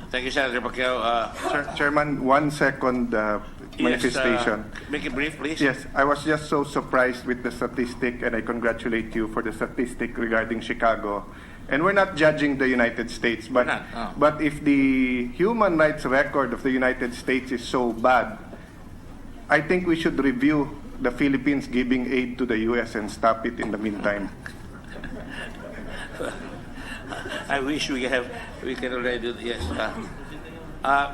Thank you, Senator Pacquiao. Chairman, 1 second manifestation. Make it brief, please. Yes, I was just so surprised with the statistic, and I congratulate you for the statistic regarding Chicago. And we're not judging the United States, but but if the human rights record of the United States is so bad, I think we should review the Philippines giving aid to the U.S. and stop it in the meantime. I wish we can already do yes.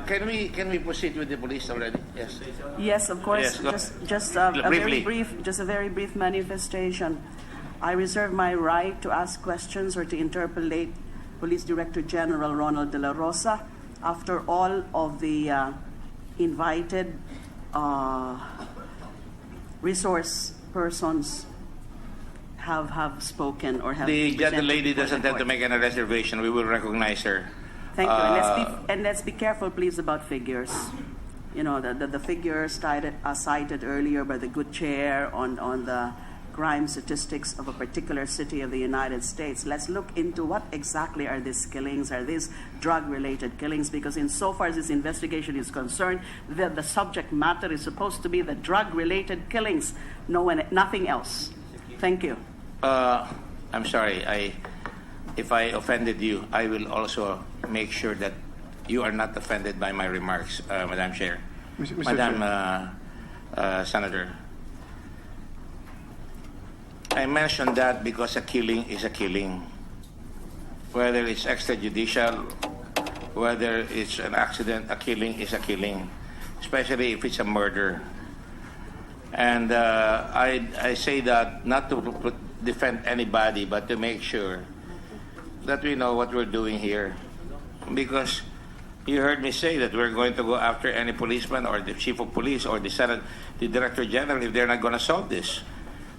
Can we proceed with the police already? Yes. Yes, of course. Yes, Just a very brief manifestation. I reserve my right to ask questions or to interpellate Police Director General Ronald De La Rosa after all of the invited resource persons have spoken or have. The lady doesn't have to make any reservation. We will recognize her. Thank you. And let's be careful, please, about figures. You know, the figures cited earlier by the good chair on the crime statistics of a particular city of the United States. Let's look into what exactly are these killings. Are these drug-related killings? Because insofar as this investigation is concerned, the subject matter is supposed to be the drug-related killings, nothing else. Thank you. I'm sorry. If I offended you, I will also make sure that you are not offended by my remarks, Madam Chair. Madam Senator. I mentioned that because a killing is a killing. Whether it's extrajudicial, whether it's an accident, a killing is a killing, especially if it's a murder. And I say that not to defend anybody, but to make sure that we know what we're doing here. Because you heard me say that we're going to go after any policeman or the chief of police or the director general if they're not going to solve this.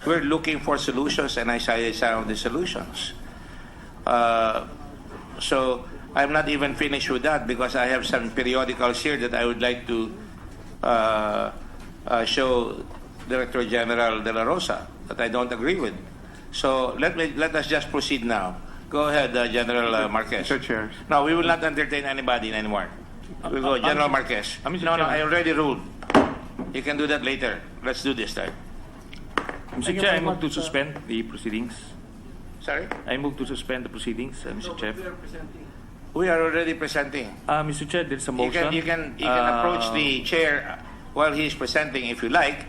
We're looking for solutions, and I say some of the solutions. So I'm not even finished with that because I have some periodicals here that I would like to show Director General De La Rosa that I don't agree with. So let us just proceed now. Go ahead, General Marquez. Mr. Chair. No, we will not entertain anybody anymore. We'll go, General Marquez. No, I already ruled. You can do that later. Let's do this time. Mr. Chair, I move to suspend the proceedings. Sorry? I move to suspend the proceedings, Mr. Chair. We are already presenting. Mr. Chair, there's a motion. You can approach the chair while he is presenting if you like.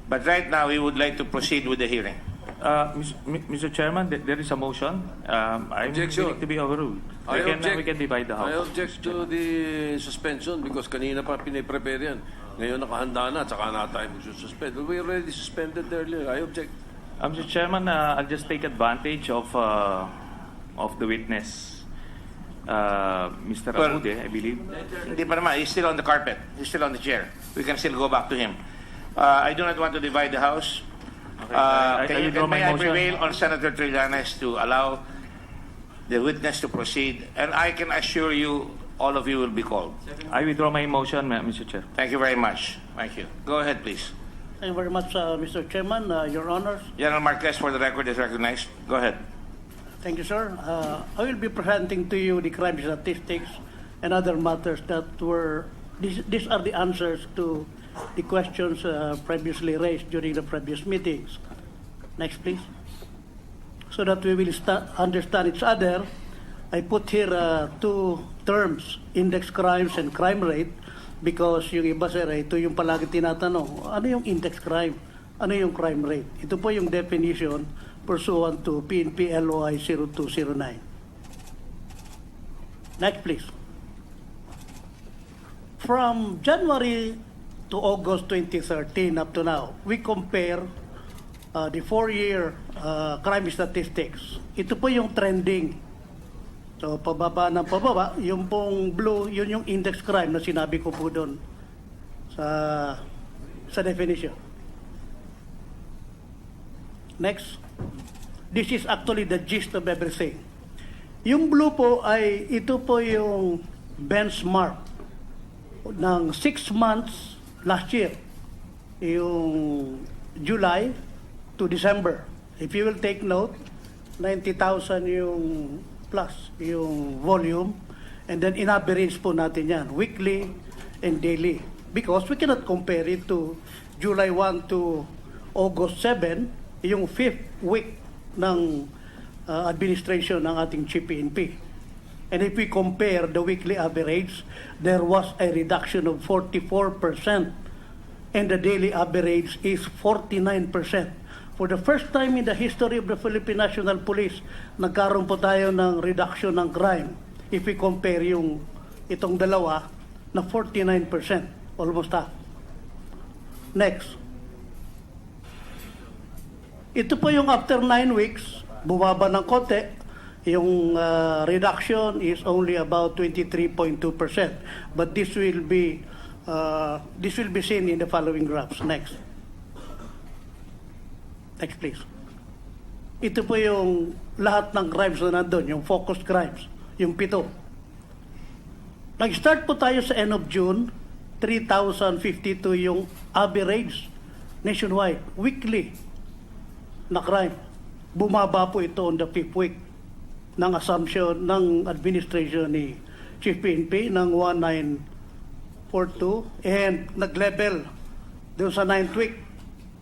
But right now, we would like to proceed with the hearing. Mr. Chairman, there is a motion. I'm willing to be overruled. We can divide the House. I object to the suspension because kanina pa piniprepare yan. Ngayon nakahanda na, tsaka na tayo magsususpend. We already suspended earlier. I object. Mr. Chairman, I'll just take advantage of the witness, Mr. Abude, I believe. Hindi pa naman. He's still on the carpet. He's still on the chair. We can still go back to him. I do not want to divide the House. Okay, May I prevail on Senator Trillanes to allow the witness to proceed? And I can assure you, all of you will be called. I withdraw my motion, Mr. Chair. Thank you very much. Thank you. Go ahead, please. Thank you very much, Mr. Chairman, Your Honors. General Marquez, for the record, is recognized. Go ahead. Thank you, sir. I will be presenting to you the crime statistics and other matters that were. These are the answers to the questions previously raised during the previous meetings. Next, please. So that we will understand each other, I put here two terms, index crimes and crime rate, because yung iba, sir, ito yung palagi tinatanong, ano yung index crime? Ano yung crime rate? Ito po yung definition pursuant to PNP LOI 0209. Next, please. From January to August 2013 up to now, we compare the 4-year crime statistics. Ito po yung trending. So, pababa ng pababa, yung pong blue, yun yung index crime na sinabi ko po doon sa definition. Next. This is actually the gist of everything. Yung blue po ay, ito po yung benchmark ng 6 months last year. Yung July to December. If you will take note, 90,000 yung plus yung volume, And then in-average po natin yan, weekly and daily. Because we cannot compare it to July 1 to August 7, yung 5th week ng administration ng ating Chief PNP. And if we compare the weekly average, there was a reduction of 44%, and the daily average is 49%. For the first time in the history of the Philippine National Police, nagkaroon po tayo ng reduction ng crime. If we compare yung itong dalawa na 49%, almost half. Next. Ito po yung after 9 weeks, bumaba ng konti. Yung reduction is only about 23.2%. But this will be seen in the following graphs. Next. Next, please. Ito po yung lahat ng crimes na nandun, yung focused crimes, yung 7. Nag-start po tayo sa end of June, 3,052 yung average nationwide, weekly na crime. Bumaba po ito on the 5th week ng assumption ng administration ni Chief PNP ng 1942 and nag-level doon sa 9th week.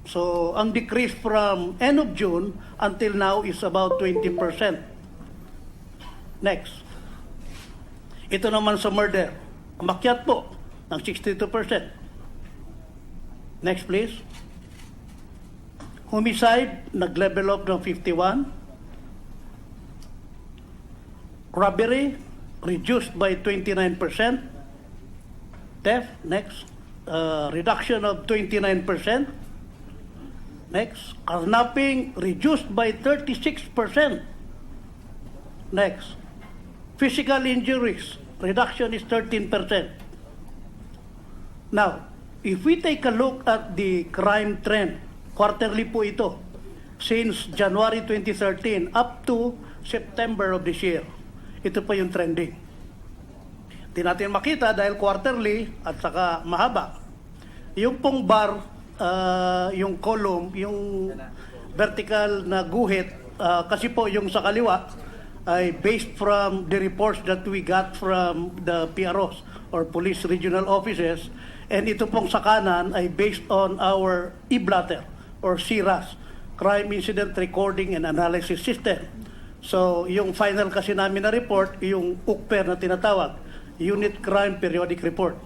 So, ang decrease from end of June until now is about 20%. Next. Ito naman sa murder. Umakyat po ng 62%. Next, please. Homicide, nag-level up ng 51%. Robbery, reduced by 29%. Theft, next. Reduction of 29%. Next, kidnapping reduced by 36%. Next, physical injuries reduction is 13%. Now, if we take a look at the crime trend, quarterly po ito, since January 2013 up to September of this year, ito po yung trending. Hindi natin makita dahil quarterly at saka mahaba. Yung pong bar, yung column, yung vertical na guhit, kasi po yung sa kaliwa ay based from the reports that we got from the PROs or Police Regional Offices, and ito pong sa kanan ay based on our e-blotter or CRAS, Crime Incident Recording and Analysis System. So yung final kasi namin na report, yung UCPER na tinatawag, Unit Crime Periodic Report.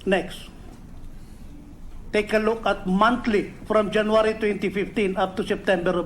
Next. Take a look at monthly from January 2015 up to September of